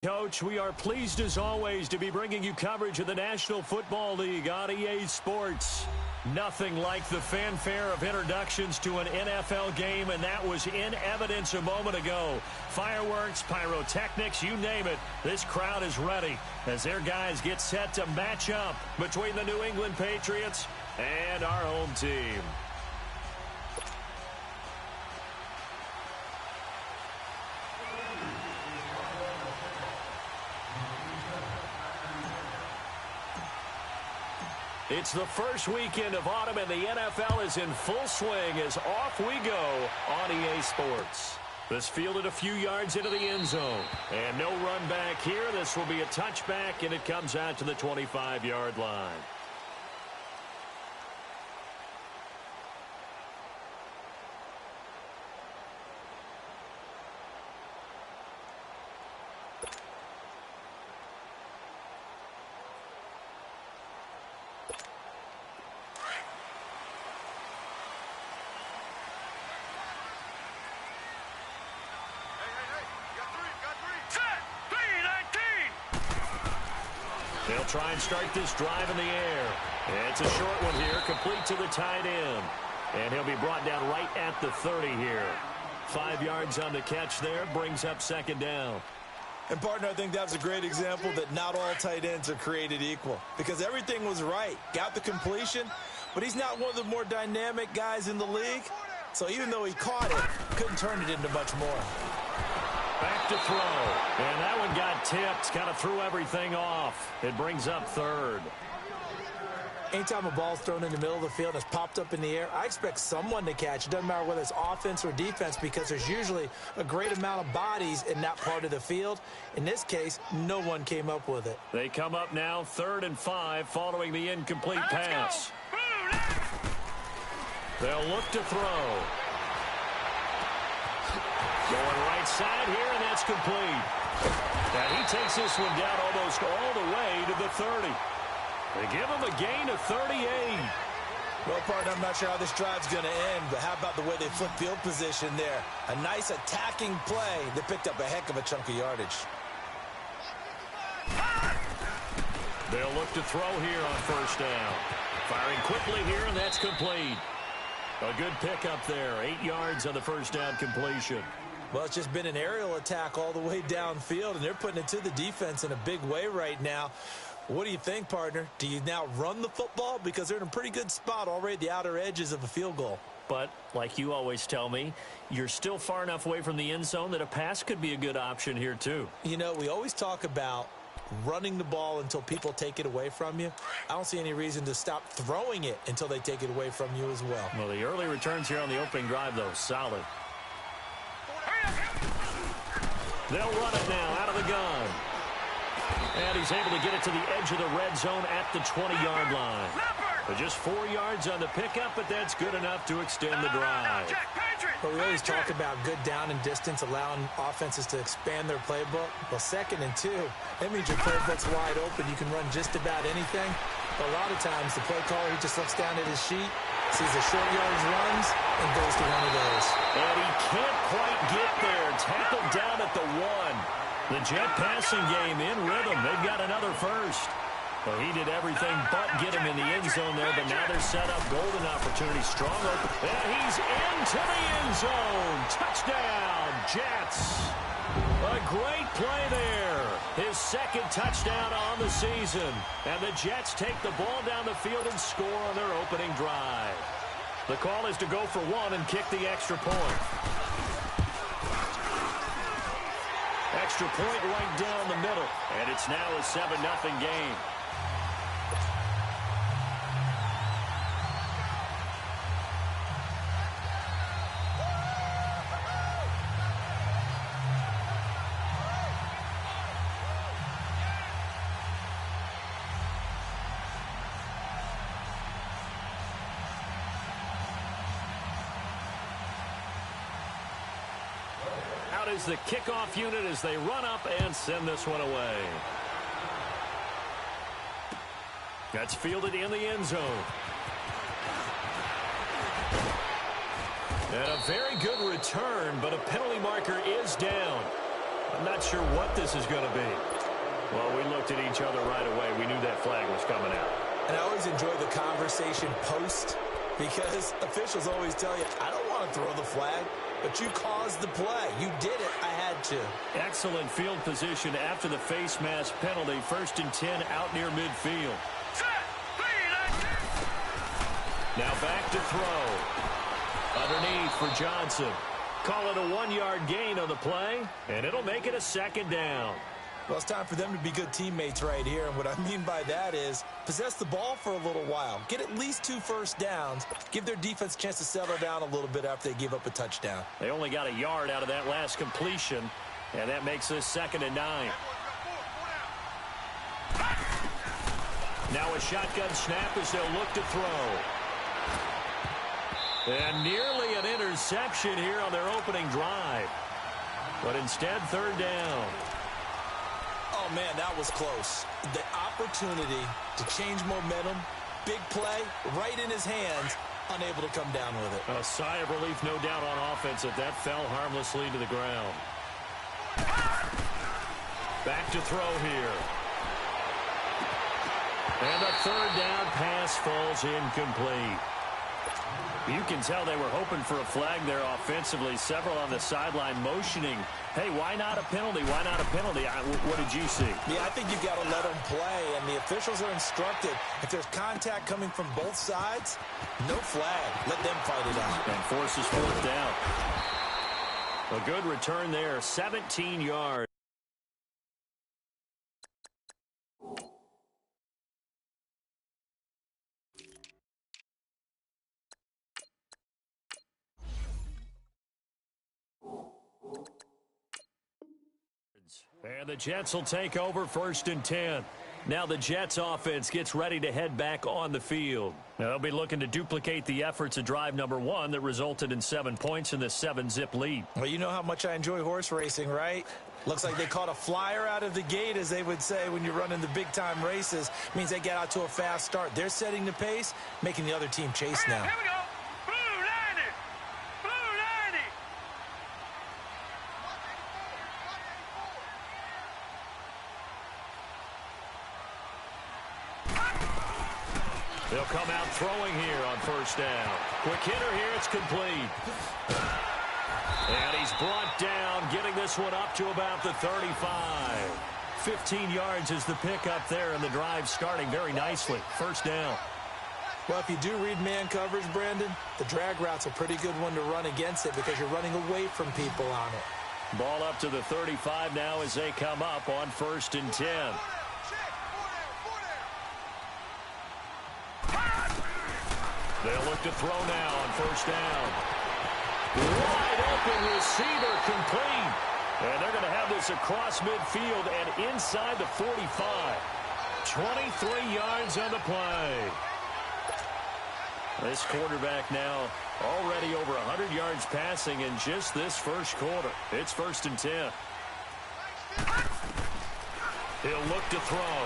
Coach, we are pleased as always to be bringing you coverage of the National Football League on EA Sports. Nothing like the fanfare of introductions to an NFL game, and that was in evidence a moment ago. Fireworks, pyrotechnics, you name it. This crowd is ready as their guys get set to match up between the New England Patriots and our home team. It's the first weekend of autumn, and the NFL is in full swing as off we go on EA Sports. This fielded a few yards into the end zone. And no run back here. This will be a touchback, and it comes out to the 25-yard line. They'll try and start this drive in the air. It's a short one here, complete to the tight end. And he'll be brought down right at the 30 here. 5 yards on the catch there, brings up second down. And, partner, I think that's a great example that not all tight ends are created equal. Because everything was right. Got the completion, but he's not one of the more dynamic guys in the league. So even though he caught it, couldn't turn it into much more. Back to throw. And that one got tipped. Kind of threw everything off. It brings up third. Anytime a ball's thrown in the middle of the field and it's popped up in the air, I expect someone to catch. It doesn't matter whether it's offense or defense because there's usually a great amount of bodies in that part of the field. In this case, no one came up with it. They come up now 3rd and 5 following the incomplete pass. They'll look to throw. Going right side here, and that's complete. And he takes this one down almost all the way to the 30. They give him a gain of 38. Well, partner, I'm not sure how this drive's going to end, but how about the way they flip field position there? A nice attacking play that picked up a heck of a chunk of yardage. They'll look to throw here on first down. Firing quickly here, and that's complete. A good pickup there. 8 yards on the first down completion. Well, it's just been an aerial attack all the way downfield, and they're putting it to the defense in a big way right now. What do you think, partner? Do you now run the football? Because they're in a pretty good spot already at the outer edges of a field goal. But, like you always tell me, you're still far enough away from the end zone that a pass could be a good option here, too. You know, we always talk about running the ball until people take it away from you. I don't see any reason to stop throwing it until they take it away from you as well. Well, the early returns here on the opening drive, though, solid. They'll run it now out of the gun. And he's able to get it to the edge of the red zone at the 20-yard line. But just 4 yards on the pickup, but that's good enough to extend the drive. But we always talk about good down and distance, allowing offenses to expand their playbook. Well, 2nd and 2, that means your playbook's wide open. You can run just about anything. But a lot of times, the play caller, he just looks down at his sheet, sees the short yards runs, and goes to one of those. And he can't quite get there. Tackled down at the 1. The Jet passing game in rhythm. They've got another first. Well, he did everything but get him in the end zone there, but now they're set up. Golden opportunity, strong open. And he's into the end zone. Touchdown, Jets. A great play there. His 2nd touchdown on the season. And the Jets take the ball down the field and score on their opening drive. The call is to go for 1 and kick the extra point. Extra point right down the middle. And it's now a 7-0 game. Out is the kickoff unit as they run up and send this one away. That's fielded in the end zone. And a very good return, but a penalty marker is down. I'm not sure what this is going to be. Well, we looked at each other right away. We knew that flag was coming out. And I always enjoy the conversation post because officials always tell you, I don't want to throw the flag, but you caused the play. You did it. I had to. Excellent field position after the face mask penalty. 1st and 10 out near midfield. Now back to throw. Underneath for Johnson. Call it a 1-yard gain on the play, and it'll make it a 2nd down. Well, it's time for them to be good teammates right here, and what I mean by that is possess the ball for a little while. Get at least 2 first downs. Give their defense a chance to settle down a little bit after they give up a touchdown. They only got a yard out of that last completion, and that makes this 2nd and 9. Now a shotgun snap as they'll look to throw. And nearly an interception here on their opening drive. But instead, 3rd down. Oh, man, that was close. The opportunity to change momentum, big play, right in his hands, unable to come down with it. A sigh of relief, no doubt, on offense if that fell harmlessly to the ground. Back to throw here. And the 3rd down pass falls incomplete. You can tell they were hoping for a flag there offensively. Several on the sideline motioning, hey, why not a penalty? Why not a penalty? What did you see? Yeah, I think you've got to let them play, and the officials are instructed. If there's contact coming from both sides, no flag. Let them fight it out. And forces 4th down. A good return there, 17 yards. And the Jets will take over 1st and 10. Now the Jets offense gets ready to head back on the field. Now they'll be looking to duplicate the efforts of drive number 1 that resulted in 7 points in the 7-zip lead. Well, you know how much I enjoy horse racing, right? Looks like they caught a flyer out of the gate, as they would say when you're running the big-time races. Means they get out to a fast start. They're setting the pace, making the other team chase now. Here we go. Blue 90. Blue 90. They'll come out throwing here on 1st down. Quick hitter here, it's complete. And he's brought down, getting this one up to about the 35. 15 yards is the pickup there, and the drive starting very nicely. 1st down. Well, if you do read man coverage, Brandon, the drag route's a pretty good one to run against it because you're running away from people on it. Ball up to the 35 now as they come up on 1st and 10. They'll look to throw now on 1st down. Wide open receiver, complete. And they're going to have this across midfield and inside the 45. 23 yards on the play. This quarterback now already over 100 yards passing in just this 1st quarter. It's 1st and 10. He'll look to throw.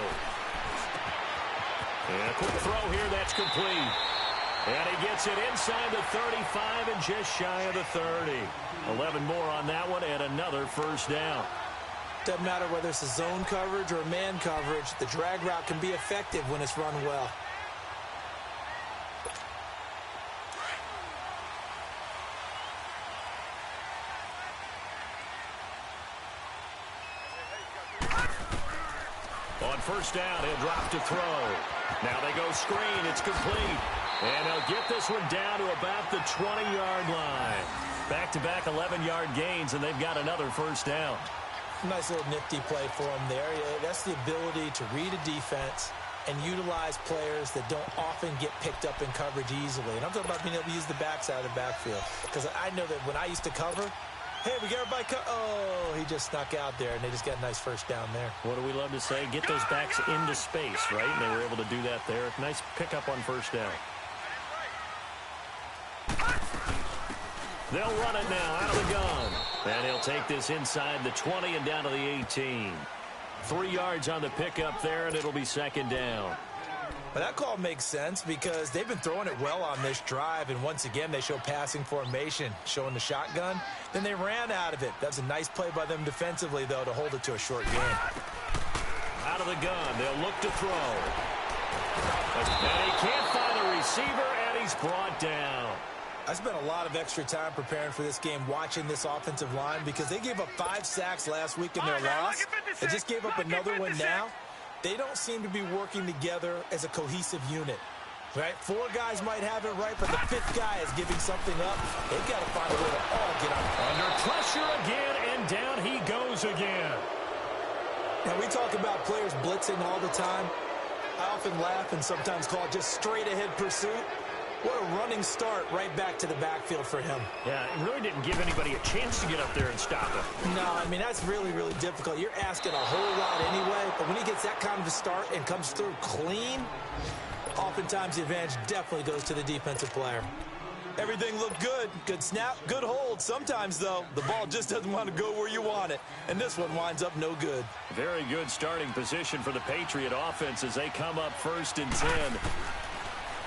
And a quick throw here, that's complete. And he gets it inside the 35 and just shy of the 30. 11 more on that one and another 1st down. Doesn't matter whether it's a zone coverage or man coverage, the drag route can be effective when it's run well. On 1st down, he'll drop to throw. Now they go screen, it's complete. And they'll get this one down to about the 20-yard line. Back-to-back 11-yard gains, and they've got another 1st down. Nice little nifty play for them there. Yeah, that's the ability to read a defense and utilize players that don't often get picked up in coverage easily. And I'm talking about being able to use the backside of the backfield. Because I know that when I used to cover, hey, we got everybody oh, he just snuck out there, and they just got a nice 1st down there. What do we love to say? Get those backs into space, right? And they were able to do that there. Nice pickup on 1st down. They'll run it now out of the gun. And he'll take this inside the 20 and down to the 18. 3 yards on the pickup there, and it'll be 2nd down. But that call makes sense because they've been throwing it well on this drive, and once again, they show passing formation, showing the shotgun. Then they ran out of it. That's a nice play by them defensively, though, to hold it to a short game. Out of the gun, they'll look to throw. And he can't find a receiver, and he's brought down. I spent a lot of extra time preparing for this game, watching this offensive line, because they gave up 5 sacks last week in their loss. They just gave up another one now. They don't seem to be working together as a cohesive unit, right? 4 guys might have it right, but the 5th guy is giving something up. They've got to find a way to all get on. Under pressure again, and down he goes again. Now, we talk about players blitzing all the time. I often laugh and sometimes call it just straight-ahead pursuit. What a running start right back to the backfield for him. Yeah, it really didn't give anybody a chance to get up there and stop him. No, I mean, that's really, really difficult. You're asking a whole lot anyway, but when he gets that kind of a start and comes through clean, oftentimes the advantage definitely goes to the defensive player. Everything looked good. Good snap, good hold. Sometimes, though, the ball just doesn't want to go where you want it, and this one winds up no good. Very good starting position for the Patriot offense as they come up 1st and 10.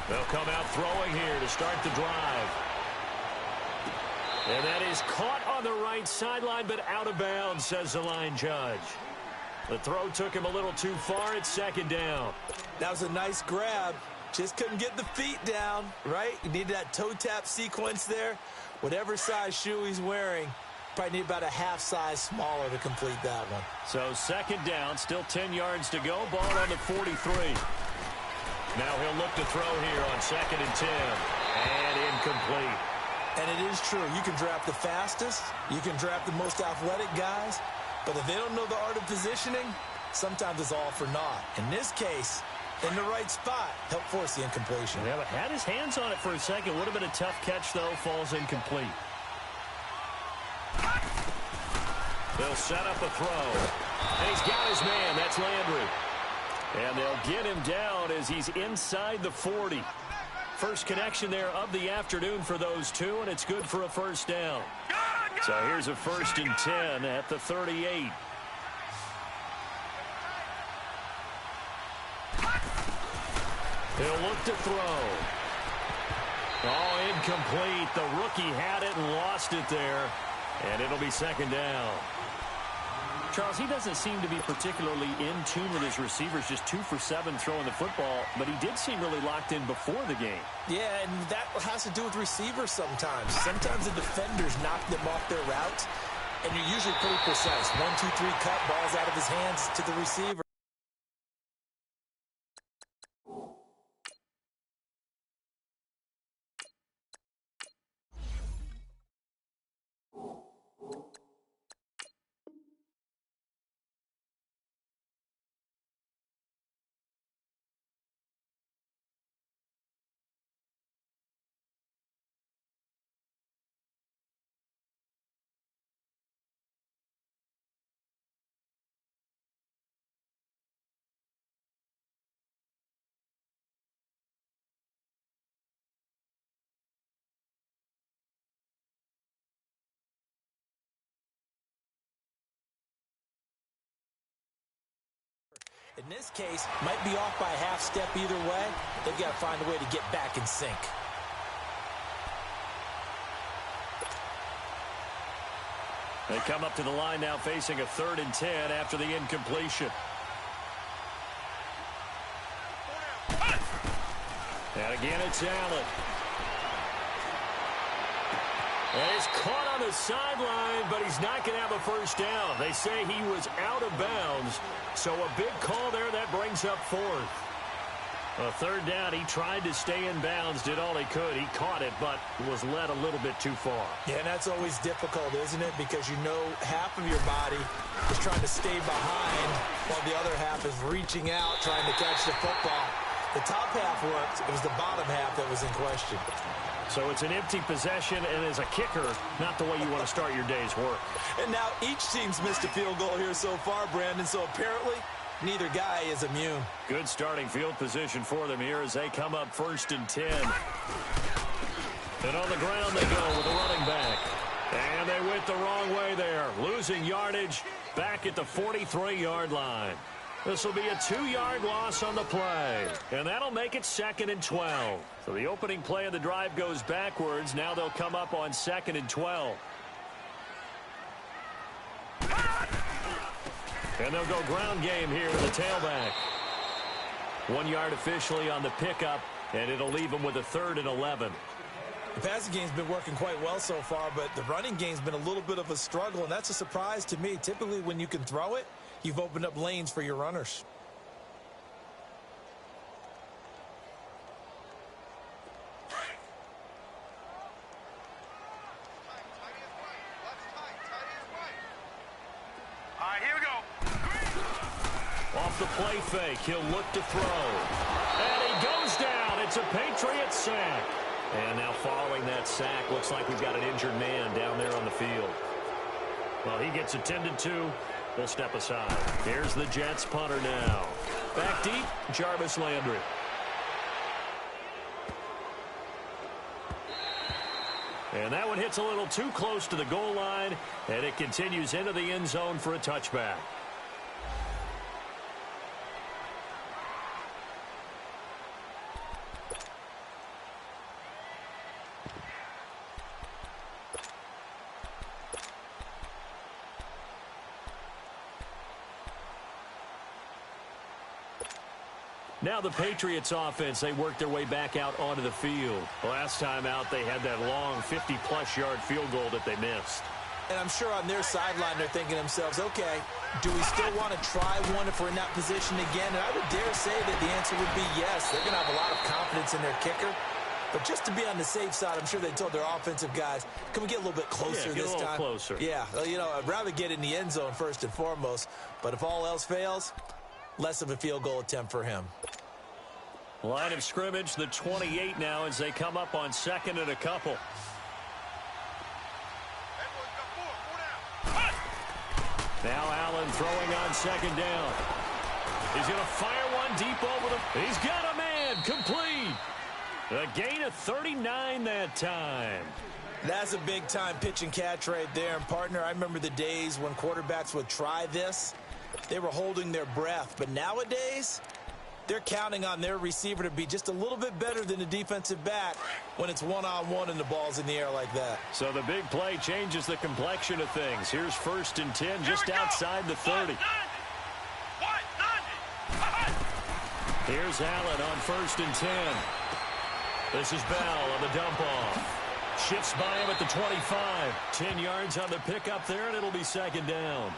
They'll come out throwing here to start the drive. And that is caught on the right sideline, but out of bounds, says the line judge. The throw took him a little too far. It's 2nd down. That was a nice grab. Just couldn't get the feet down, right? You need that toe tap sequence there. Whatever size shoe he's wearing, probably need about a half size smaller to complete that one. So 2nd down, still 10 yards to go. Ball on the 43. Now he'll look to throw here on 2nd and 10. And incomplete. And it is true. You can draft the fastest. You can draft the most athletic guys. But if they don't know the art of positioning, sometimes it's all for naught. In this case, in the right spot, help force the incompletion. Yeah, but had his hands on it for a second. Would have been a tough catch, though. Falls incomplete. They'll set up a throw. And he's got his man. That's Landry. And they'll get him down as he's inside the 40. First connection there of the afternoon for those two, and it's good for a 1st down. So here's a 1st and 10 at the 38. He'll look to throw. Oh, incomplete. The rookie had it and lost it there. And it'll be 2nd down. Charles, he doesn't seem to be particularly in tune with his receivers, just 2 for 7 throwing the football, but he did seem really locked in before the game. Yeah, and that has to do with receivers sometimes. Sometimes the defenders knock them off their route, and you're usually pretty precise. 1, 2, 3 cut, balls out of his hands to the receiver. In this case, might be off by a half step either way. They've got to find a way to get back in sync. They come up to the line now facing a 3rd and 10 after the incompletion. And again, it's Allen. And he's caught on the sideline, but he's not going to have a 1st down. They say he was out of bounds, so a big call there that brings up 4th. A 3rd down, he tried to stay in bounds, did all he could. He caught it, but was led a little bit too far. Yeah, and that's always difficult, isn't it? Because you know half of your body is trying to stay behind while the other half is reaching out, trying to catch the football. The top half worked. It was the bottom half that was in question. So it's an empty possession, and as a kicker, not the way you want to start your day's work. And now each team's missed a field goal here so far, Brandon, so apparently neither guy is immune. Good starting field position for them here as they come up 1st and 10. And on the ground they go with a running back. And they went the wrong way there, losing yardage back at the 43-yard line. This will be a 2-yard loss on the play, and that'll make it 2nd and 12. So the opening play of the drive goes backwards. Now they'll come up on 2nd and 12. And they'll go ground game here to the tailback. 1 yard officially on the pickup, and it'll leave them with a 3rd and 11. The passing game's been working quite well so far, but the running game's been a little bit of a struggle, and that's a surprise to me. Typically, when you can throw it, you've opened up lanes for your runners. All right, here we go. Off the play fake, he'll look to throw. And he goes down. It's a Patriot sack. And now following that sack, looks like we've got an injured man down there on the field. Well, he gets attended to. We'll step aside. Here's the Jets punter now. Back deep, Jarvis Landry. And that one hits a little too close to the goal line, and it continues into the end zone for a touchback. Now the Patriots offense, they work their way back out onto the field. Last time out, they had that long 50-plus yard field goal that they missed. And I'm sure on their sideline, they're thinking to themselves, okay, do we still want to try one if we're in that position again? And I would dare say that the answer would be yes. They're going to have a lot of confidence in their kicker. But just to be on the safe side, I'm sure they told their offensive guys, can we get a little bit closer this time? Get a little closer. Yeah, you know, I'd rather get in the end zone first and foremost. But if all else fails, less of a field goal attempt for him. Line of scrimmage, the 28 now as they come up on 2nd and a couple. Now Allen throwing on 2nd down. He's going to fire one deep over the... He's got a man, complete. A gain of 39 that time. That's a big-time pitch and catch right there. And, partner, I remember the days when quarterbacks would try this. They were holding their breath. But nowadays, they're counting on their receiver to be just a little bit better than the defensive back when it's one-on-one and the ball's in the air like that. So the big play changes the complexion of things. Here's 1st and 10 just outside the 30. Here's Allen on 1st and 10. This is Bell on the dump-off. Shifts by him at the 25. 10 yards on the pickup there, and it'll be 2nd down.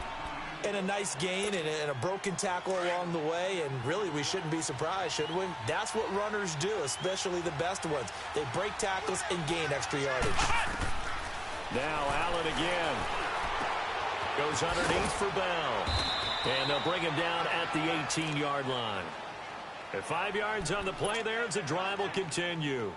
And a nice gain and a broken tackle along the way, and really we shouldn't be surprised, should we? That's what runners do, especially the best ones. They break tackles and gain extra yardage. Now Allen again. Goes underneath for Bell. And they'll bring him down at the 18-yard line. At 5 yards on the play there, the drive will continue.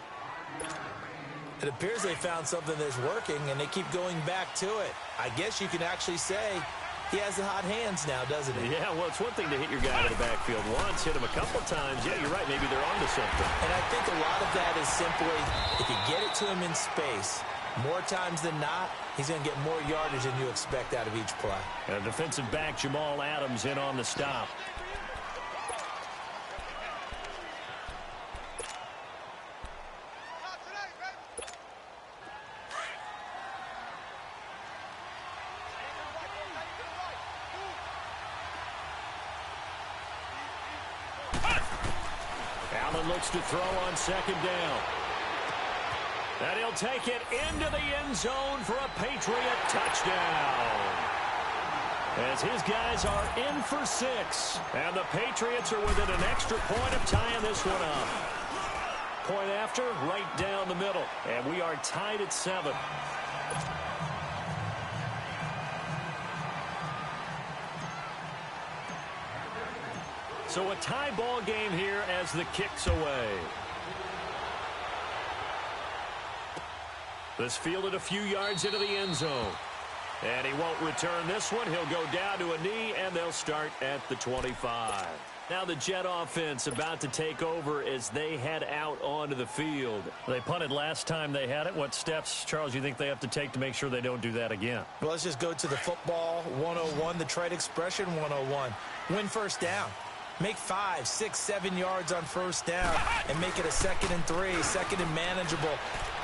It appears they found something that's working, and they keep going back to it. I guess you can actually say he has the hot hands now, doesn't he? Yeah, well, it's one thing to hit your guy out of the backfield once, hit him a couple of times. Yeah, you're right. Maybe they're onto something. And I think a lot of that is simply if you get it to him in space, more times than not, he's going to get more yardage than you expect out of each play. And defensive back Jamal Adams in on the stop. Looks to throw on 2nd down. And he'll take it into the end zone for a Patriot touchdown. As his guys are in for 6. And the Patriots are within an extra point of tying this one up. Point after, right down the middle. And we are tied at 7. So a tie ball game here as the kick's away. This fielded a few yards into the end zone. And he won't return this one. He'll go down to a knee, and they'll start at the 25. Now the Jet offense about to take over as they head out onto the field. They punted last time they had it. What steps, Charles, you think they have to take to make sure they don't do that again? Well, let's just go to the football 101, the trite expression 101. Win first down. Make 5, 6, 7 yards on first down and make it a 2nd and 3, 2nd and manageable.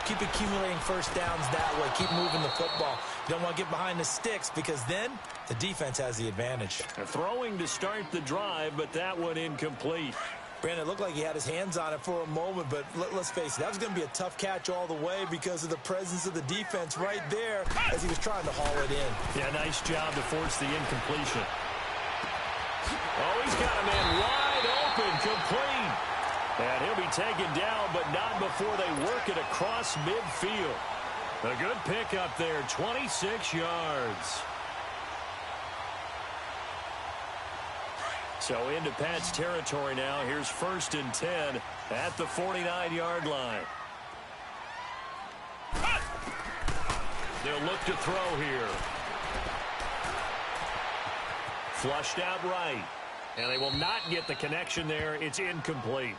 Keep accumulating first downs that way. Keep moving the football. You don't want to get behind the sticks because then the defense has the advantage. Throwing to start the drive, but that one incomplete. Brandon, it looked like he had his hands on it for a moment, but let's face it, that was going to be a tough catch all the way because of the presence of the defense right there as he was trying to haul it in. Yeah, nice job to force the incompletion. Oh, he's got a man wide open, complete. And he'll be taken down, but not before they work it across midfield. A good pickup there, 26 yards. So into Pat's territory now. Here's 1st and 10 at the 49-yard line. They'll look to throw here. Flushed out right. And they will not get the connection there. It's incomplete.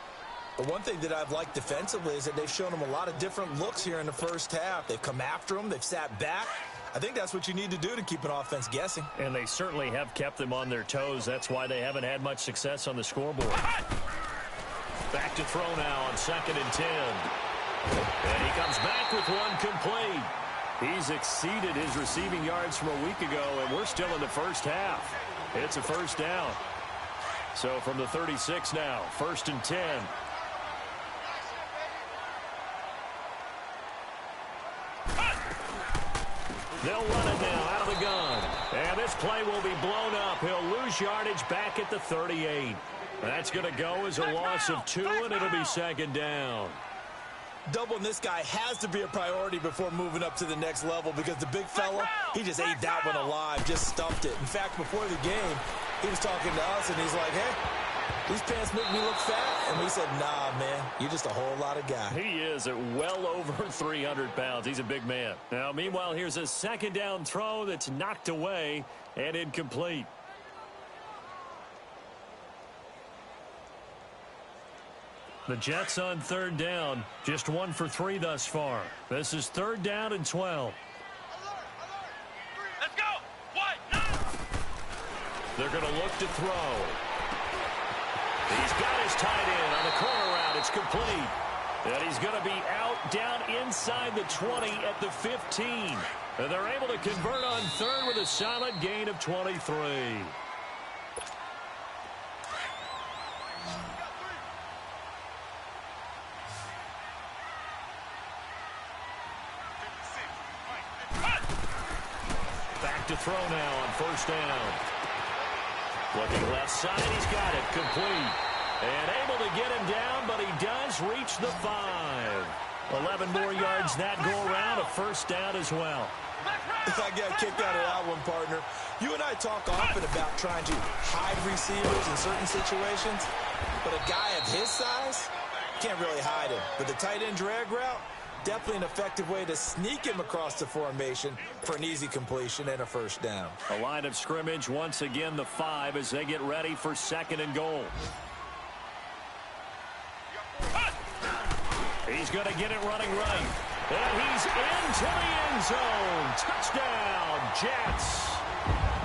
The one thing that I've liked defensively is that they've shown them a lot of different looks here in the first half. They've come after them. They've sat back. I think that's what you need to do to keep an offense guessing. And they certainly have kept them on their toes. That's why they haven't had much success on the scoreboard. Back to throw now on 2nd and 10. And he comes back with one complete. He's exceeded his receiving yards from a week ago, and we're still in the first half. It's a first down. So from the 36 now, 1st and 10. They'll run it now out of the gun. And this play will be blown up. He'll lose yardage back at the 38. That's going to go as a loss of 2, and it'll be 2nd down. Doubling this guy has to be a priority before moving up to the next level because the big fella, he just ate that one alive, just stuffed it. In fact, before the game, he was talking to us, and he's like, hey, these pants make me look fat. And we said, nah, man, you're just a whole lot of guy. He is at well over 300 pounds. He's a big man. Now, meanwhile, here's a 2nd down throw that's knocked away and incomplete. The Jets on 3rd down, just 1 for 3 thus far. This is 3rd down and 12. Let's go. What? No. They're going to look to throw. He's got his tight end on the corner route. It's complete. And he's going to be out down inside the 20 at the 15. And they're able to convert on 3rd with a solid gain of 23. Back to throw now on 1st down. Looking left side, he's got it, complete. And able to get him down, but he does reach the 5. 11 more yards that go around, a 1st down as well. I got kicked out of that one, partner. You and I talk often about trying to hide receivers in certain situations, but a guy of his size can't really hide him. But the tight end drag route, definitely an effective way to sneak him across the formation for an easy completion and a 1st down. A line of scrimmage, once again the 5 as they get ready for 2nd and goal. He's going to get it running right. And he's into the end zone. Touchdown, Jets.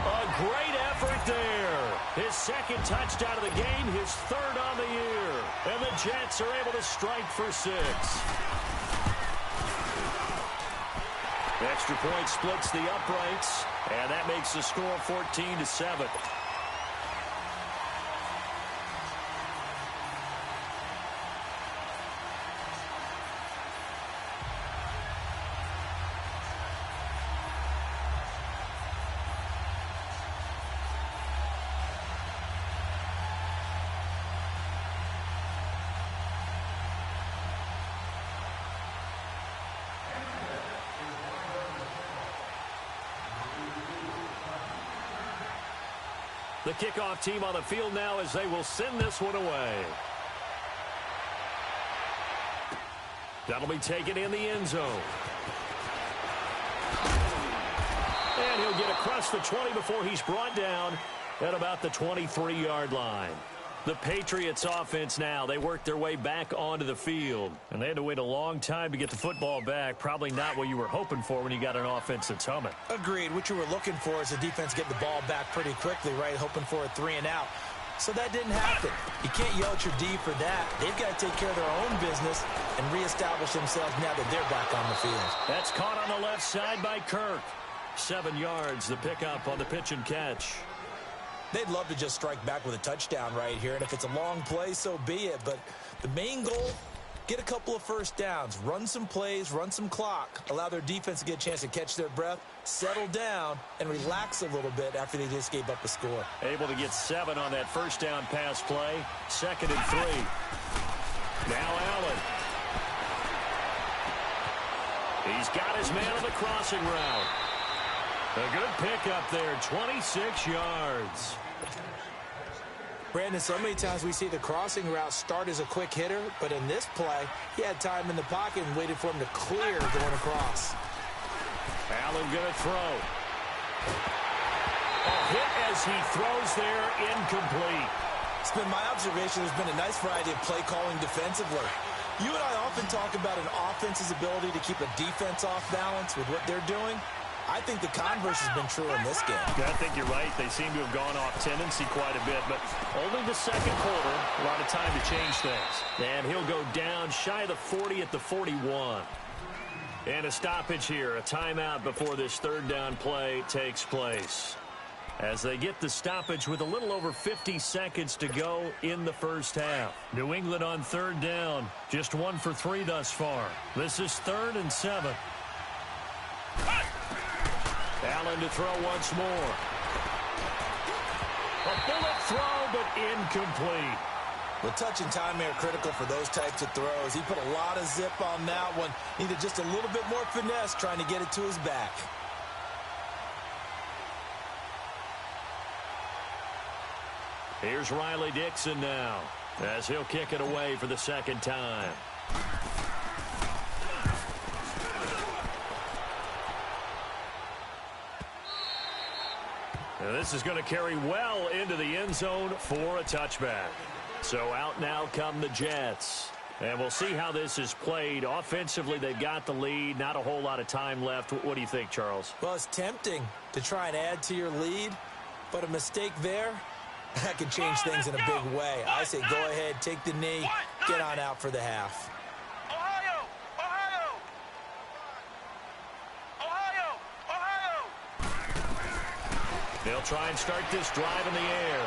A great effort there. His 2nd touchdown of the game, his 3rd on the year. And the Jets are able to strike for 6. Extra point splits the uprights, and that makes the score 14-7. The kickoff team on the field now as they will send this one away. That'll be taken in the end zone. And he'll get across the 20 before he's brought down at about the 23-yard line. The Patriots offense now, they work their way back onto the field. And they had to wait a long time to get the football back. Probably not what you were hoping for when you got an offense that's humming. Agreed. What you were looking for is the defense getting the ball back pretty quickly, right? Hoping for a 3 and out. So that didn't happen. You can't yell at your D for that. They've got to take care of their own business and reestablish themselves now that they're back on the field. That's caught on the left side by Kirk. 7 yards, the pickup on the pitch and catch. They'd love to just strike back with a touchdown right here, and if it's a long play, so be it. But the main goal, get a couple of first downs, run some plays, run some clock, allow their defense to get a chance to catch their breath, settle down, and relax a little bit after they just gave up a score. Able to get 7 on that first down pass play. 2nd and 3. Now Allen. He's got his man on the crossing route. A good pickup there, 26 yards. Brandon, so many times we see the crossing route start as a quick hitter, but in this play, he had time in the pocket and waited for him to clear going across. Allen going to throw. A hit as he throws there, incomplete. It's been my observation there's been a nice variety of play calling defensively. You and I often talk about an offense's ability to keep a defense off balance with what they're doing. I think the converse has been true in this game. Yeah, I think you're right. They seem to have gone off tendency quite a bit, but only the second quarter, a lot of time to change things. And he'll go down shy of the 40 at the 41. And a stoppage here, a timeout before this third down play takes place. As they get the stoppage with a little over 50 seconds to go in the first half. New England on third down, just 1 for 3 thus far. This is 3rd and 7. Allen to throw once more. A bullet throw, but incomplete. The touch and time are critical for those types of throws. He put a lot of zip on that one. Needed just a little bit more finesse trying to get it to his back. Here's Riley Dixon now, as he'll kick it away for the second time. Now this is going to carry well into the end zone for a touchback. So out now come the Jets. And we'll see how this is played. Offensively, they've got the lead. Not a whole lot of time left. What do you think, Charles? Well, it's tempting to try and add to your lead, but a mistake there, that can change things in a big way. I say go ahead, take the knee, get on out for the half. Ohio! Ohio! Ohio! Ohio! They'll try and start this drive in the air.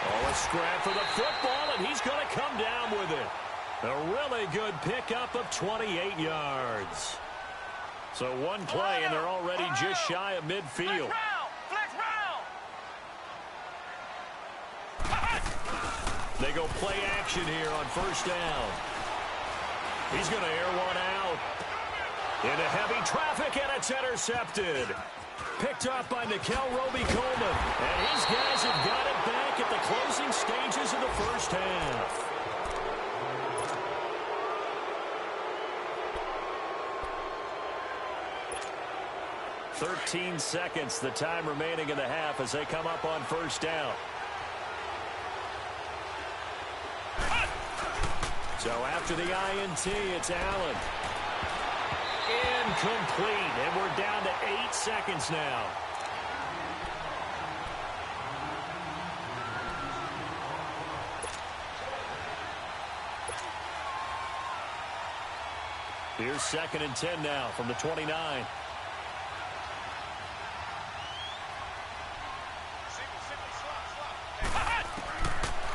Oh, a scrap for the football, and he's going to come down with it. A really good pickup of 28 yards. So one play, and they're already just shy of midfield. Flex round! They go play action here on first down. He's going to air one out. Into heavy traffic, and it's intercepted. Picked up by Nikel Roby-Coleman. And his guys have got it back at the closing stages of the first half. "13 seconds, the time remaining in the half as they come up on first down. So after the INT, it's Allen. Incomplete, and we're down to 8 seconds now. Here's 2nd and 10 now from the 29.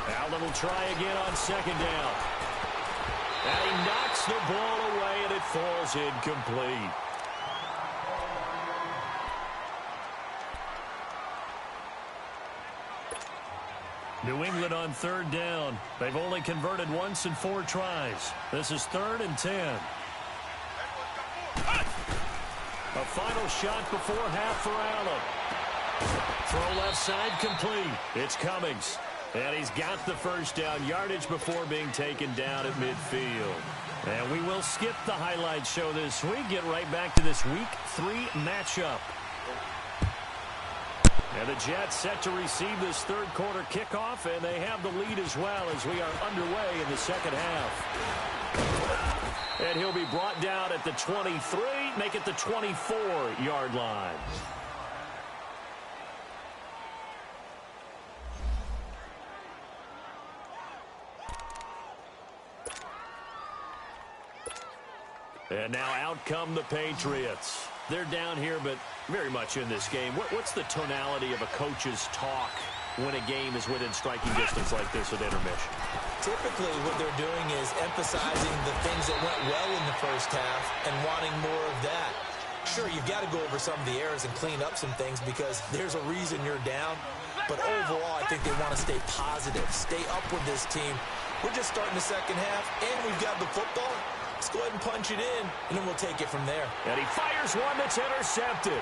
Allen will try again on 2nd down. And he knocks the ball away, and it falls incomplete. New England on 3rd down. They've only converted once in 4 tries. This is 3rd and 10. A final shot before half for Allen. Throw left side complete. It's Cummings. And he's got the first down, yardage before being taken down at midfield. And we will skip the highlight show this week. Get right back to this Week 3 matchup. And the Jets set to receive this third quarter kickoff, and they have the lead as well as we are underway in the second half. And he'll be brought down at the 23, make it the 24-yard line. And now out come the Patriots. They're down here, but very much in this game. What's the tonality of a coach's talk when a game is within striking distance like this at intermission? Typically, what they're doing is emphasizing the things that went well in the first half and wanting more of that. Sure, you've got to go over some of the errors and clean up some things because there's a reason you're down. But overall, I think they want to stay positive, stay up with this team. We're just starting the second half, and we've got the football. Let's go ahead and punch it in, and then we'll take it from there. And he fires one that's intercepted.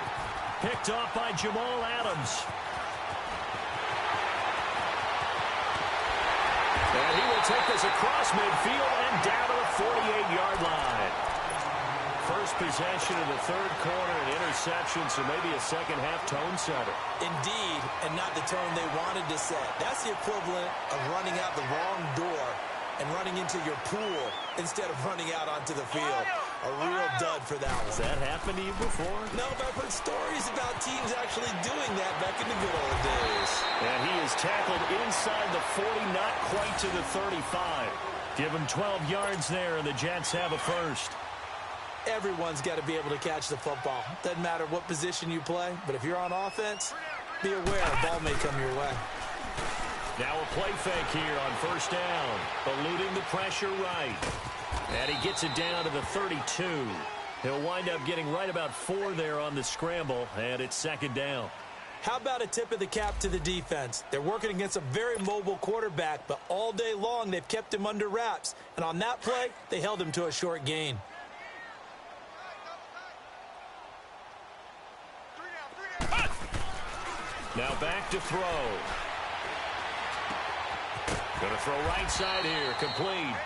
Picked off by Jamal Adams. And he will take this across midfield and down to the 48-yard line. First possession of the third quarter, an interception, so maybe a second-half tone setter. Indeed, and not the tone they wanted to set. That's the equivalent of running out the wrong door and running into your pool instead of running out onto the field. A real dud for that one. Has that happened to you before? No, but I've heard stories about teams actually doing that back in the good old days. And he is tackled inside the 40, not quite to the 35. Give him 12 yards there, and the Jets have a first. Everyone's got to be able to catch the football. Doesn't matter what position you play, but if you're on offense, be aware a ball may come your way. Now a play fake here on first down. Eluding the pressure right. And he gets it down to the 32. He'll wind up getting right about 4 there on the scramble, and it's second down. How about a tip of the cap to the defense? They're working against a very mobile quarterback, but all day long they've kept him under wraps. And on that play, they held him to a short gain. Now back to throw. Going to throw right side here, complete.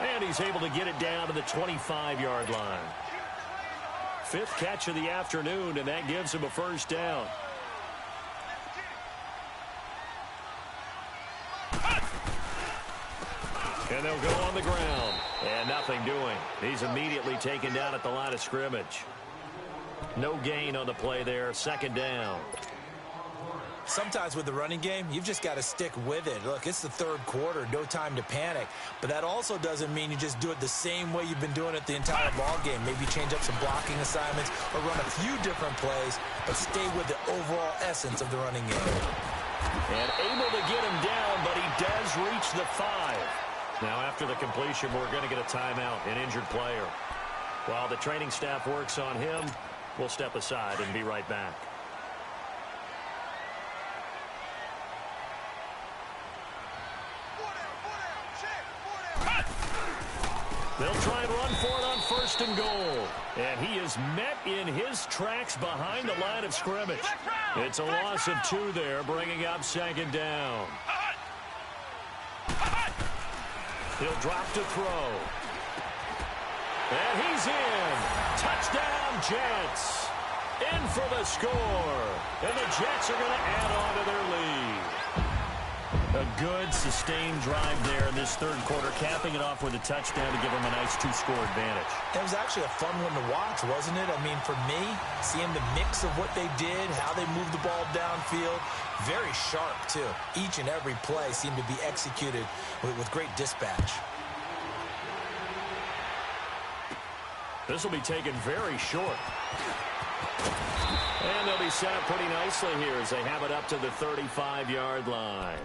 And he's able to get it down to the 25-yard line. 5th catch of the afternoon, and that gives him a first down. And they'll go on the ground. And nothing doing. He's immediately taken down at the line of scrimmage. No gain on the play there, second down. Sometimes with the running game, you've just got to stick with it. Look, it's the third quarter, no time to panic. But that also doesn't mean you just do it the same way you've been doing it the entire ball game. Maybe change up some blocking assignments or run a few different plays, but stay with the overall essence of the running game. And able to get him down, but he does reach the 5. Now after the completion, we're going to get a timeout, an injured player. While the training staff works on him, we'll step aside and be right back. They'll try and run for it on first and goal. And he is met in his tracks behind the line of scrimmage. It's a loss of 2 there, bringing up second down. He'll drop to throw. And he's in. Touchdown, Jets. In for the score. And the Jets are going to add on to their lead. A good, sustained drive there in this third quarter, capping it off with a touchdown to give them a nice 2-score advantage. It was actually a fun one to watch, wasn't it? I mean, for me, seeing the mix of what they did, how they moved the ball downfield, very sharp, too. Each and every play seemed to be executed with great dispatch. This will be taken very short. And they'll be set up pretty nicely here as they have it up to the 35-yard line.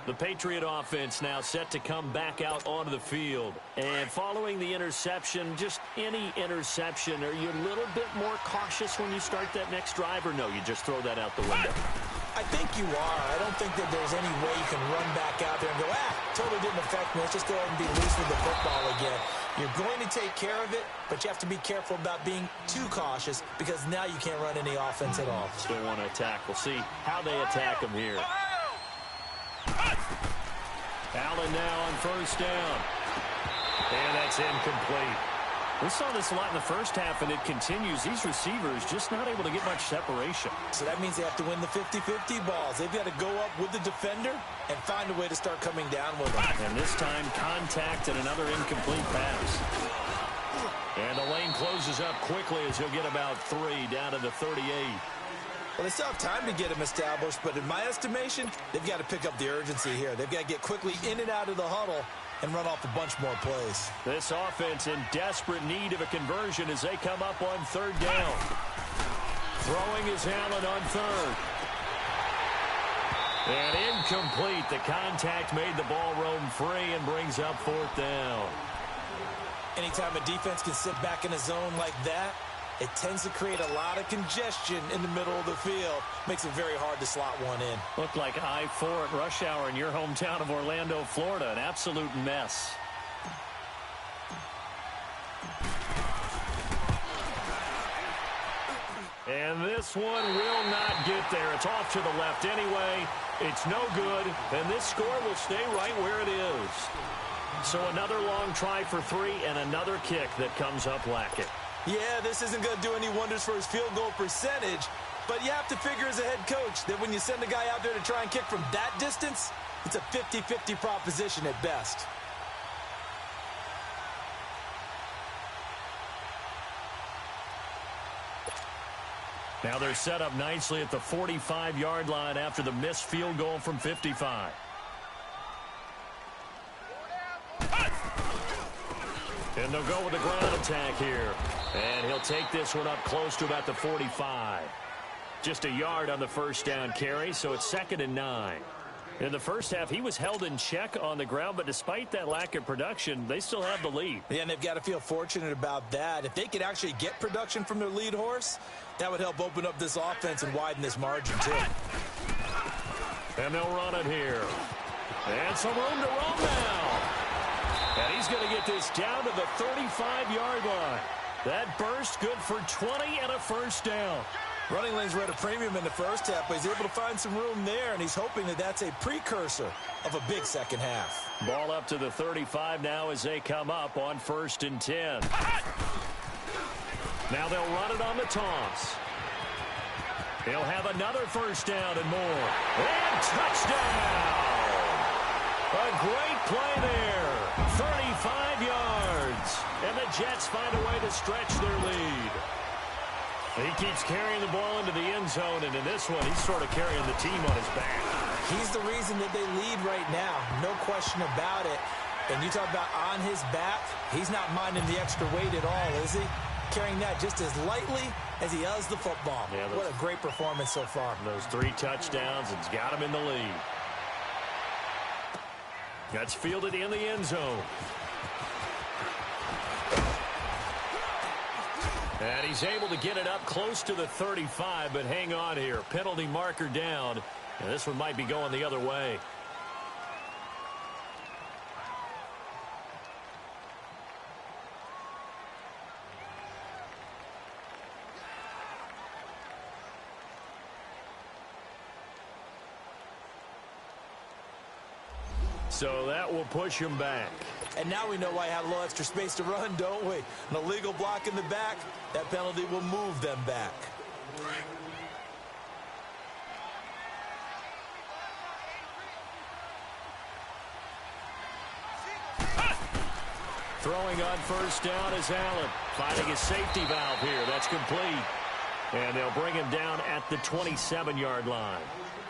The Patriot offense now set to come back out onto the field. And following the interception, just any interception, are you a little bit more cautious when you start that next drive, or no, you just throw that out the window? I think you are. I don't think that there's any way you can run back out there and go, totally didn't affect me. Let's just go ahead and be loose with the football again. You're going to take care of it, but you have to be careful about being too cautious because now you can't run any offense at all. Still want to attack. We'll see how they attack them here. Allen now on first down. And that's incomplete. We saw this a lot in the first half, and it continues. These receivers just not able to get much separation. So that means they have to win the 50-50 balls. They've got to go up with the defender and find a way to start coming down with them. And this time, contact and another incomplete pass. And the lane closes up quickly as he'll get about 3 down to the 38. Well, they still have time to get him established, but in my estimation, they've got to pick up the urgency here. They've got to get quickly in and out of the huddle and run off a bunch more plays. This offense in desperate need of a conversion as they come up on 3rd down. Throwing is Allen on 3rd. And incomplete. The contact made the ball roam free and brings up 4th down. Anytime a defense can sit back in a zone like that, it tends to create a lot of congestion in the middle of the field. Makes it very hard to slot one in. Looked like I-4 at rush hour in your hometown of Orlando, Florida. An absolute mess. And this one will not get there. It's off to the left anyway. It's no good. And this score will stay right where it is. So another long try for 3 and another kick that comes up lacking. Yeah, this isn't going to do any wonders for his field goal percentage, but you have to figure as a head coach that when you send a guy out there to try and kick from that distance, it's a 50-50 proposition at best. Now they're set up nicely at the 45-yard line after the missed field goal from 55. And they'll go with the ground attack here. And he'll take this one up close to about the 45. Just a yard on the first down carry, so it's 2nd and 9. In the first half, he was held in check on the ground, but despite that lack of production, they still have the lead. Yeah, and they've got to feel fortunate about that. If they could actually get production from their lead horse, that would help open up this offense and widen this margin, too. And they'll run it here. And some room to roam now. And he's going to get this down to the 35-yard line. That burst good for 20 and a first down. Running lanes were at a premium in the first half, but he's able to find some room there, and he's hoping that that's a precursor of a big second half. Ball up to the 35 now as they come up on 1st and 10. Now they'll run it on the toss. He'll have another first down and more. And touchdown! A great play there. 35 yards. And the Jets find a way to stretch their lead. He keeps carrying the ball into the end zone, and in this one, he's sort of carrying the team on his back. He's the reason that they lead right now. No question about it. And you talk about on his back, he's not minding the extra weight at all, is he? Carrying that just as lightly as he does the football. Yeah, what a great performance so far. Those 3 touchdowns, it's got him in the lead. That's fielded in the end zone. And he's able to get it up close to the 35, but hang on here. Penalty marker down. And this one might be going the other way. So that will push him back. And now we know why I had a little extra space to run, don't we? An illegal block in the back, that penalty will move them back. Throwing on first down is Allen. Finding a safety valve here. That's complete. And they'll bring him down at the 27-yard line.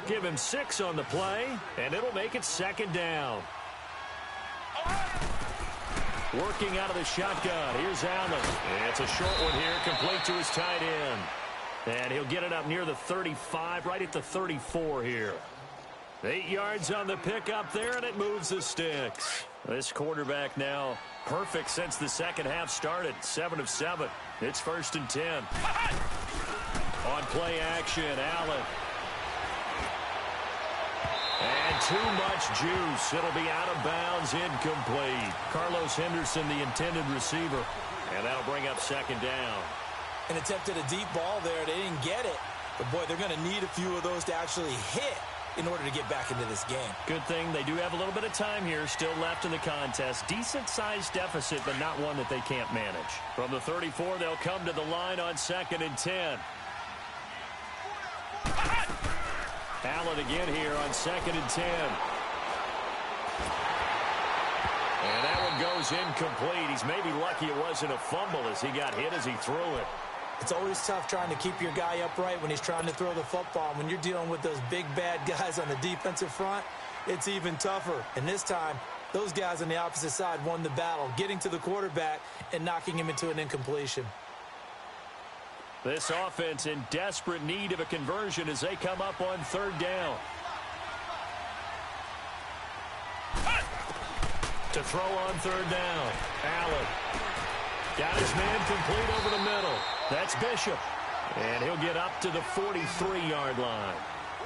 Give him 6 on the play, and it'll make it 2nd down. Working out of the shotgun. Here's Allen. And it's a short one here, complete to his tight end. And he'll get it up near the 35, right at the 34 here. 8 yards on the pickup there, and it moves the sticks. This quarterback now perfect since the second half started. 7 of 7. It's 1st and 10. On play action, Allen. And too much juice. It'll be out of bounds, incomplete. Carlos Henderson, the intended receiver. And that'll bring up 2nd down. And attempted a deep ball there. They didn't get it. But, boy, they're going to need a few of those to actually hit in order to get back into this game. Good thing they do have a little bit of time here still left in the contest. Decent-sized deficit, but not one that they can't manage. From the 34, they'll come to the line on 2nd and 10. Allen again here on 2nd and 10. And that one goes incomplete. He's maybe lucky it wasn't a fumble as he got hit as he threw it. It's always tough trying to keep your guy upright when he's trying to throw the football. When you're dealing with those big, bad guys on the defensive front, it's even tougher. And this time, those guys on the opposite side won the battle, getting to the quarterback and knocking him into an incompletion. This offense in desperate need of a conversion as they come up on 3rd down. To throw on 3rd down. Allen got his man complete over the middle. That's Bishop. And he'll get up to the 43-yard line.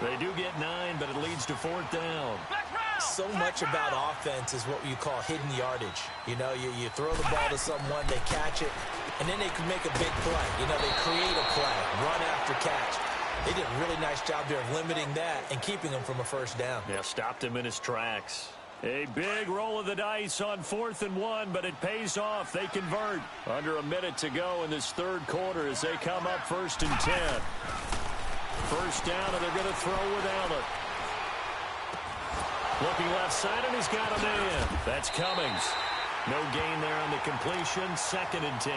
They do get 9, but it leads to 4th down. So much about offense is what you call hidden yardage. You know, you throw the ball to someone, they catch it, and then they can make a big play. You know, they create a play, run after catch. They did a really nice job there of limiting that and keeping him from a 1st down. Yeah, stopped him in his tracks. A big roll of the dice on 4th and 1, but it pays off. They convert. Under a minute to go in this 3rd quarter as they come up 1st and 10. 1st down, and they're going to throw with Allen. Looking left side, and he's got a man. That's Cummings. No gain there on the completion. 2nd and 10.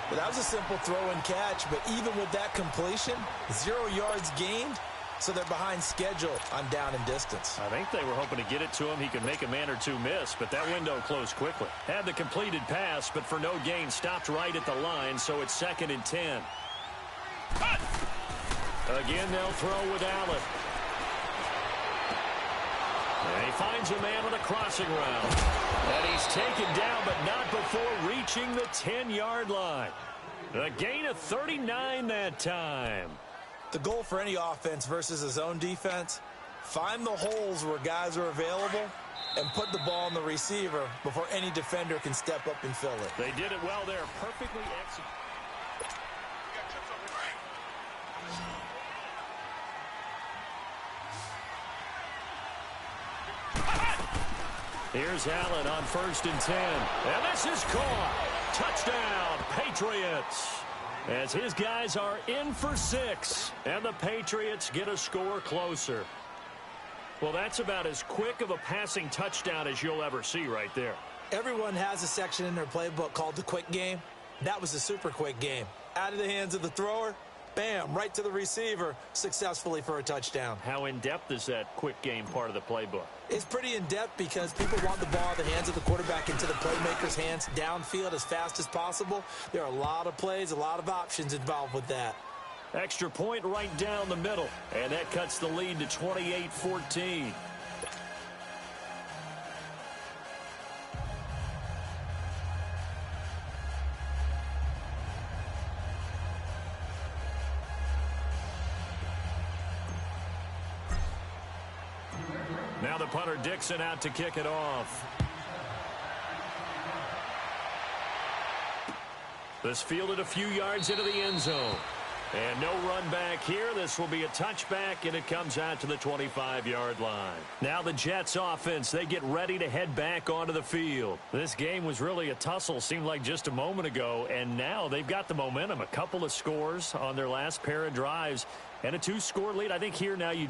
Well, that was a simple throw and catch, but even with that completion, 0 yards gained. So they're behind schedule on down and distance. I think they were hoping to get it to him. He could make a man or two miss, but that window closed quickly. Had the completed pass, but for no gain, stopped right at the line, so it's 2nd and 10. Again, they'll throw with Allen. And he finds a man on a crossing route. And he's taken down, but not before reaching the 10-yard line. A gain of 39 that time. The goal for any offense versus a zone defense, find the holes where guys are available and put the ball on the receiver before any defender can step up and fill it. They did it well there, perfectly executed. Here's Allen on 1st and 10. And this is caught. Touchdown, Patriots. As his guys are in for 6, and the Patriots get a score closer. Well, that's about as quick of a passing touchdown as you'll ever see right there. Everyone has a section in their playbook called the quick game. That was a super quick game. Out of the hands of the thrower, bam, right to the receiver, successfully for a touchdown. How in-depth is that quick game part of the playbook? It's pretty in-depth because people want the ball in the hands of the quarterback into the playmaker's hands downfield as fast as possible. There are a lot of plays, a lot of options involved with that. Extra point right down the middle, and that cuts the lead to 28-14. Now the punter Dixon out to kick it off. This fielded a few yards into the end zone. And no run back here. This will be a touchback, and it comes out to the 25-yard line. Now the Jets offense, they get ready to head back onto the field. This game was really a tussle, seemed like just a moment ago, and now they've got the momentum. A couple of scores on their last pair of drives, and a 2-score lead. I think here now you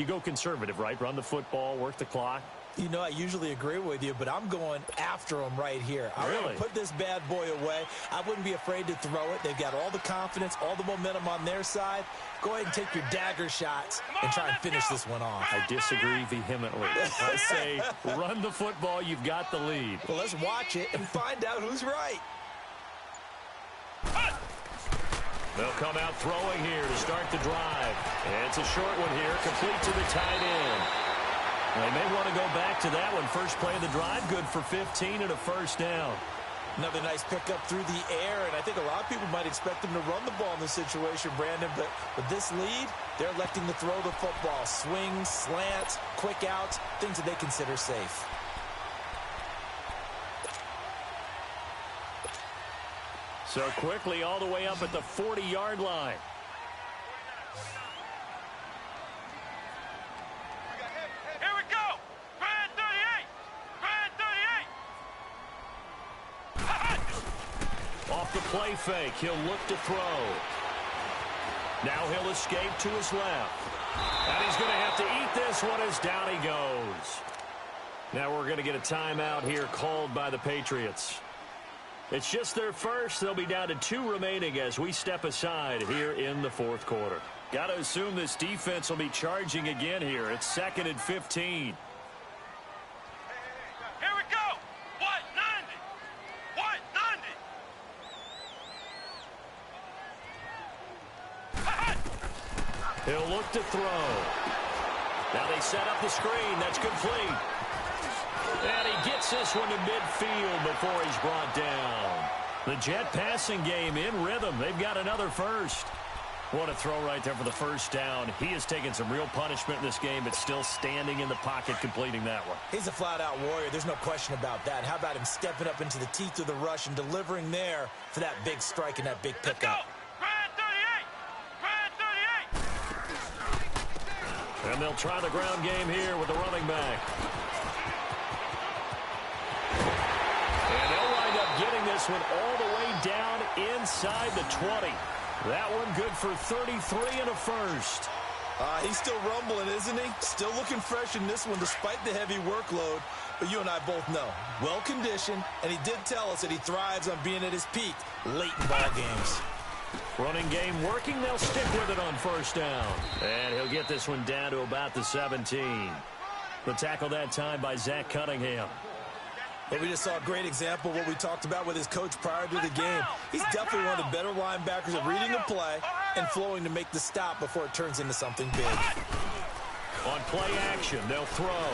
go conservative, right? Run the football, work the clock. You know, I usually agree with you, but I'm going after them right here. I want to put this bad boy away. I wouldn't be afraid to throw it. They've got all the confidence, all the momentum on their side. Go ahead and take your dagger shots and try and finish this one off. I disagree vehemently. I say run the football. You've got the lead. Well, let's watch it and find out who's right. They'll come out throwing here to start the drive. And it's a short one here, complete to the tight end. They may want to go back to that one. First play of the drive, good for 15 and a 1st down. Another nice pickup through the air, and I think a lot of people might expect them to run the ball in this situation, Brandon, but with this lead, they're electing to throw the football. Swings, slants, quick outs, things that they consider safe. So quickly all the way up at the 40-yard line. off the play fake. He'll look to throw. Now he'll escape to his left. And he's going to have to eat this one as down he goes. Now we're going to get a timeout here called by the Patriots. It's just their first. They'll be down to 2 remaining as we step aside here in the fourth quarter. Got to assume this defense will be charging again here. It's 2nd and 15. He'll look to throw. Now they set up the screen. That's complete. And he gets this one to midfield before he's brought down. The Jet passing game in rhythm. They've got another first. What a throw right there for the first down. He has taken some real punishment in this game, but still standing in the pocket completing that one. He's a flat-out warrior. There's no question about that. How about him stepping up into the teeth of the rush and delivering there for that big strike and that big pickup? And they'll try the ground game here with the running back. And they'll wind up getting this one all the way down inside the 20. That one good for 33 and a first. He's still rumbling, isn't he? Still looking fresh in this one despite the heavy workload. But you and I both know, well-conditioned, and he did tell us that he thrives on being at his peak late in ball games. Running game working. They'll stick with it on first down. And he'll get this one down to about the 17. The tackle that time by Zach Cunningham. But we just saw a great example of what we talked about with his coach prior to the game. He's definitely one of the better linebackers at reading the play and flowing to make the stop before it turns into something big. On play action, they'll throw.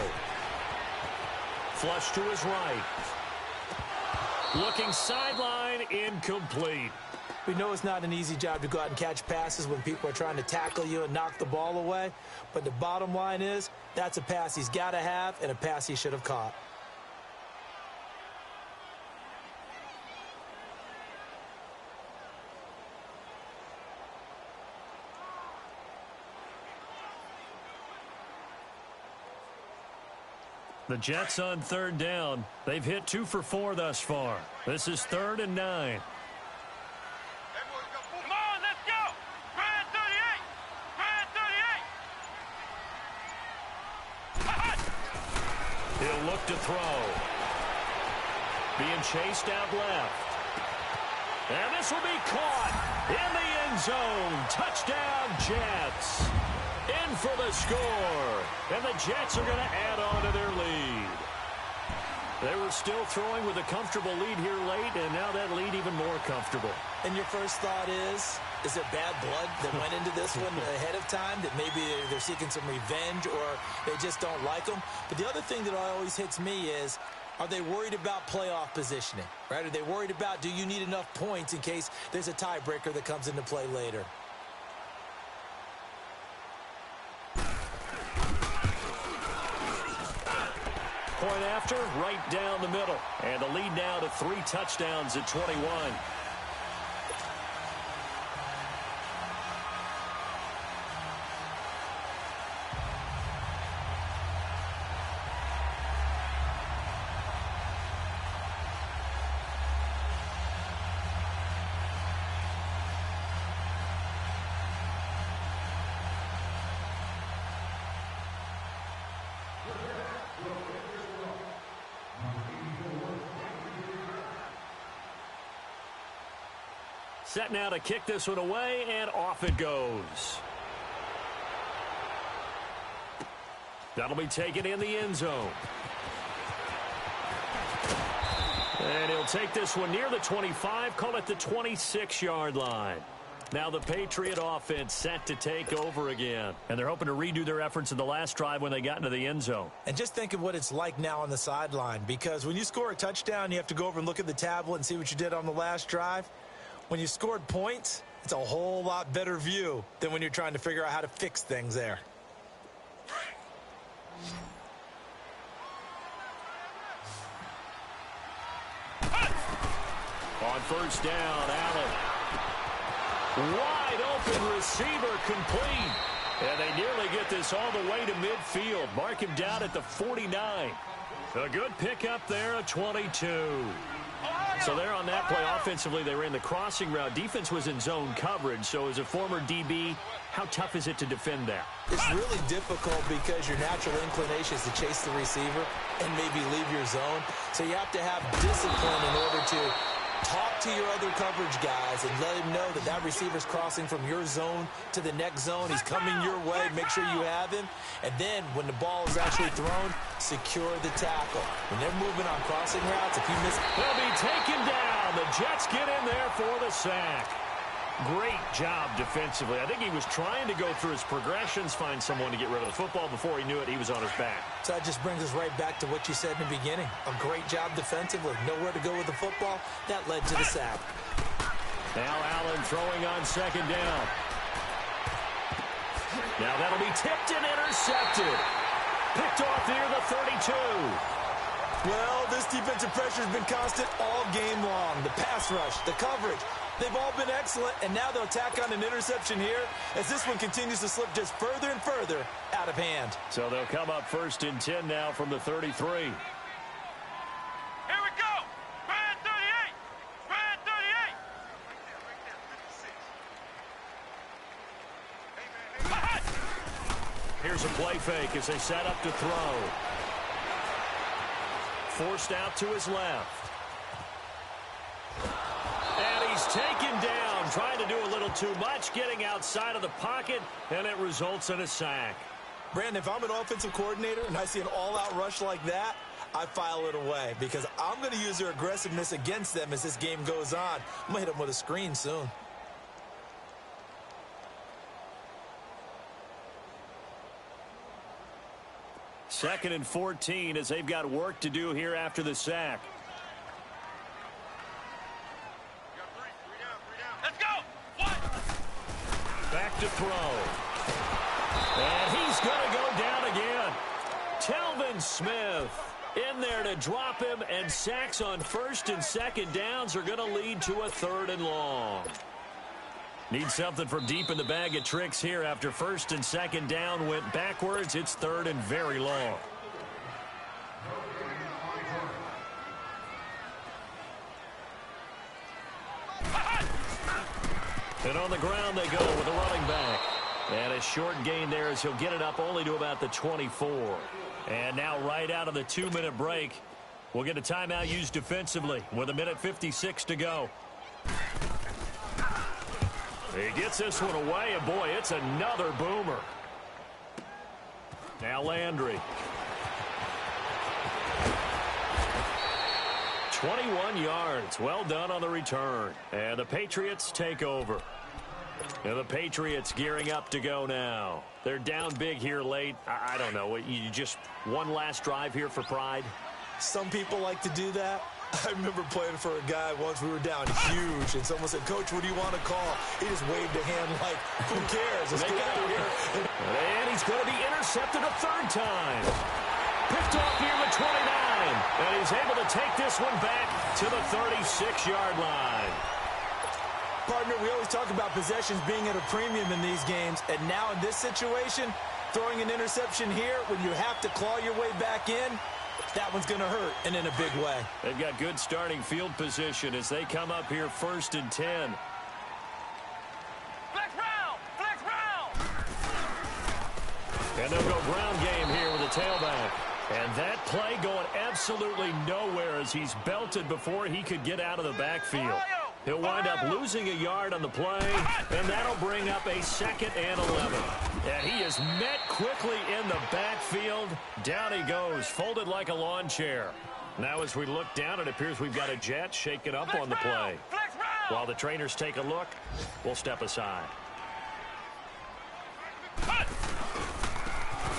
Flush to his right. Looking sideline, incomplete. We know it's not an easy job to go out and catch passes when people are trying to tackle you and knock the ball away. But the bottom line is, that's a pass he's got to have and a pass he should have caught. The Jets on 3rd down. They've hit 2 for 4 thus far. This is 3rd and 9. He'll look to throw. Being chased out left. And this will be caught in the end zone. Touchdown, Jets. In for the score. And the Jets are going to add on to their lead. They were still throwing with a comfortable lead here late, and now that lead even more comfortable. And your first thought is there bad blood that went into this one ahead of time, that maybe they're seeking some revenge or they just don't like them? But the other thing that always hits me is, are they worried about playoff positioning, right? Are they worried about, do you need enough points in case there's a tiebreaker that comes into play later? Point after, right down the middle. And the lead now to 3 touchdowns at 21. Set now to kick this one away, and off it goes. That'll be taken in the end zone. And he'll take this one near the 25, call it the 26-yard line. Now the Patriot offense set to take over again. And they're hoping to redo their efforts in the last drive when they got into the end zone. And just think of what it's like now on the sideline, because when you score a touchdown, you have to go over and look at the tablet and see what you did on the last drive. When you scored points, it's a whole lot better view than when you're trying to figure out how to fix things there. On first down, Allen. Wide open receiver complete. And they nearly get this all the way to midfield. Mark him down at the 49. A good pickup there at 22. So there on that play, offensively, they ran the crossing route. Defense was in zone coverage. So as a former DB, how tough is it to defend that? It's really difficult because your natural inclination is to chase the receiver and maybe leave your zone. So you have to have discipline in order to talk to your other coverage guys and let him know that that receiver's crossing from your zone to the next zone. He's coming your way. Make sure you have him. And then when the ball is actually thrown, secure the tackle. When they're moving on crossing routes, if you miss... They'll be taken down. The Jets get in there for the sack. Great job defensively. I think he was trying to go through his progressions, find someone to get rid of the football. Before he knew it, he was on his back. So that just brings us right back to what you said in the beginning. A great job defensively. Nowhere to go with the football. That led to the sack. Now Allen throwing on second down. Now that'll be tipped and intercepted. Picked off near the 32. Well, this defensive pressure has been constant all game long. The pass rush, the coverage, they've all been excellent, and now they'll tack on an interception here as this one continues to slip just further and further out of hand. So they'll come up 1st and 10 now from the 33. Here we go. Brad 38. Brad 38. Here's a play fake as they set up to throw. Forced out to his left. And he's taken down, trying to do a little too much, getting outside of the pocket, and it results in a sack. Brandon, if I'm an offensive coordinator and I see an all-out rush like that, I file it away because I'm going to use their aggressiveness against them as this game goes on. I'm going to hit them with a screen soon. Second and 14 as they've got work to do here after the sack. Let's go. What? Back to throw. And he's going to go down again. Telvin Smith in there to drop him, and sacks on 1st and 2nd downs are going to lead to a 3rd and long. Need something from deep in the bag of tricks here after 1st and 2nd down went backwards. It's 3rd and very long. And on the ground they go with a running back. And a short gain there as he'll get it up only to about the 24. And now right out of the 2-minute break, we'll get a timeout used defensively with 1:56 to go. He gets this one away, and boy, it's another boomer. Now Landry. 21 yards. Well done on the return. And the Patriots take over. And the Patriots gearing up to go now. They're down big here late. I don't know. You just one last drive here for pride? Some people like to do that. I remember playing for a guy once. We were down huge, and someone said, "Coach, what do you want to call?" He just waved a hand like, "Who cares? Let's get out of here." And he's going to be intercepted a 3rd time. Picked off near the 29. And he's able to take this one back to the 36-yard line. Partner, we always talk about possessions being at a premium in these games, and now in this situation, throwing an interception here when you have to claw your way back in, that one's going to hurt, and in a big way. They've got good starting field position as they come up here 1st and 10. Flex round. Flex round. And they'll go ground game here with a tailback. And that play going absolutely nowhere as he's belted before he could get out of the backfield. He'll wind up losing a yard on the play, and that'll bring up a 2nd and 11. And he is met quickly in the backfield. Down he goes, folded like a lawn chair. Now as we look down, it appears we've got a Jet shaking up on the play. While the trainers take a look, we'll step aside.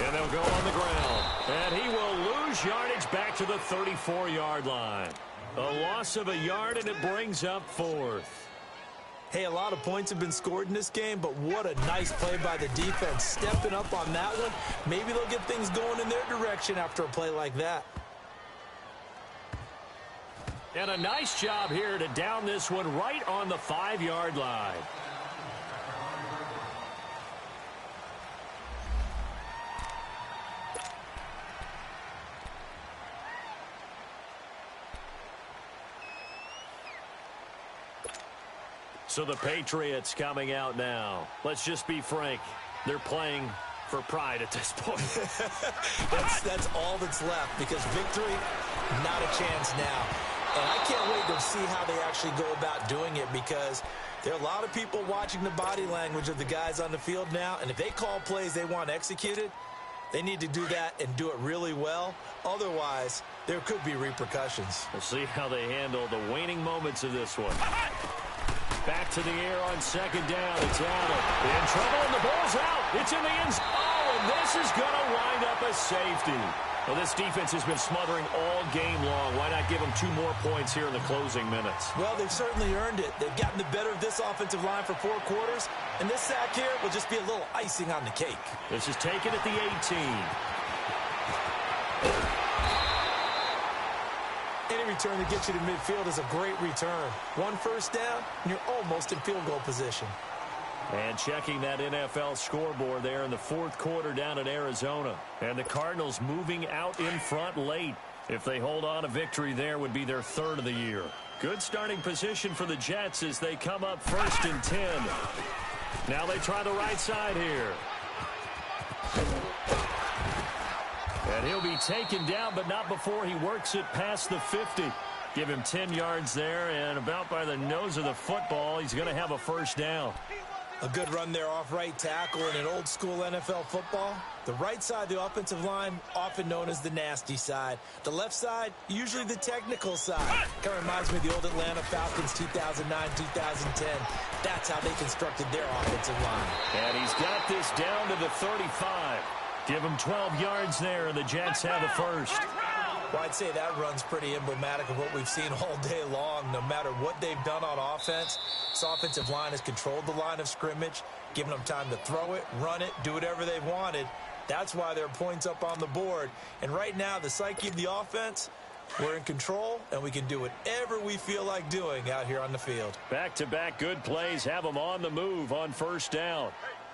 And they'll go on the ground. And he will lose yardage back to the 34-yard line. A loss of a yard, and it brings up 4th. Hey, a lot of points have been scored in this game, but what a nice play by the defense. Stepping up on that one. Maybe they'll get things going in their direction after a play like that. And a nice job here to down this one right on the 5-yard line. So the Patriots coming out now. Let's just be frank. They're playing for pride at this point. That's all that's left, because victory, not a chance now. And I can't wait to see how they actually go about doing it, because there are a lot of people watching the body language of the guys on the field now, and if they call plays they want executed, they need to do that and do it really well. Otherwise, there could be repercussions. We'll see how they handle the waning moments of this one. Back to the air on second down. It's Allen. In trouble, and the ball's out. It's in the end zone. Oh, and this is going to wind up a safety. Well, this defense has been smothering all game long. Why not give them 2 more points here in the closing minutes? Well, they've certainly earned it. They've gotten the better of this offensive line for 4 quarters, and this sack here will just be a little icing on the cake. This is taken at the 18. Any return that gets you to midfield is a great return. 1 first down, and you're almost in field goal position. And checking that NFL scoreboard there in the 4th quarter down in Arizona. And the Cardinals moving out in front late. If they hold on, a victory there would be their 3rd of the year. Good starting position for the Jets as they come up 1st and 10. Now they try the right side here. And he'll be taken down, but not before he works it past the 50. Give him 10 yards there, and about by the nose of the football, he's going to have a first down. A good run there off right tackle in an old-school NFL football. The right side of the offensive line, often known as the nasty side. The left side, usually the technical side. Kind of reminds me of the old Atlanta Falcons 2009-2010. That's how they constructed their offensive line. And he's got this down to the 35. Give him 12 yards there, and the Jets have a first. Well, I'd say that run's pretty emblematic of what we've seen all day long. No matter what they've done on offense, this offensive line has controlled the line of scrimmage, given them time to throw it, run it, do whatever they've wanted. That's why there are points up on the board. And right now, the psyche of the offense, we're in control, and we can do whatever we feel like doing out here on the field. Back-to-back good plays have them on the move on first down.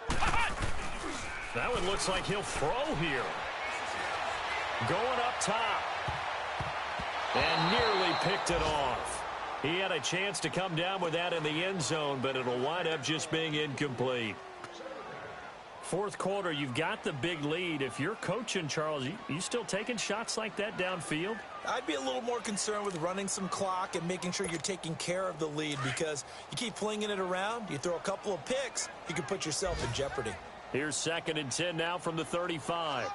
That one looks like he'll throw here. Going up top. And nearly picked it off. He had a chance to come down with that in the end zone, but it'll wind up just being incomplete. 4th quarter, you've got the big lead. If you're coaching, Charles, you still taking shots like that downfield? I'd be a little more concerned with running some clock and making sure you're taking care of the lead, because you keep flinging it around, you throw a couple of picks, you can put yourself in jeopardy. Here's 2nd and 10 now from the 35.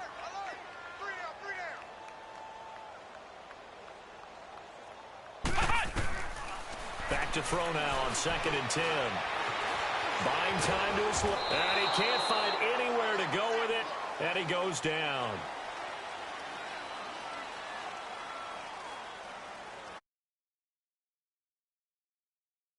Back to throw now on 2nd and 10. Buying time to his left. And he can't find anywhere to go with it. And he goes down.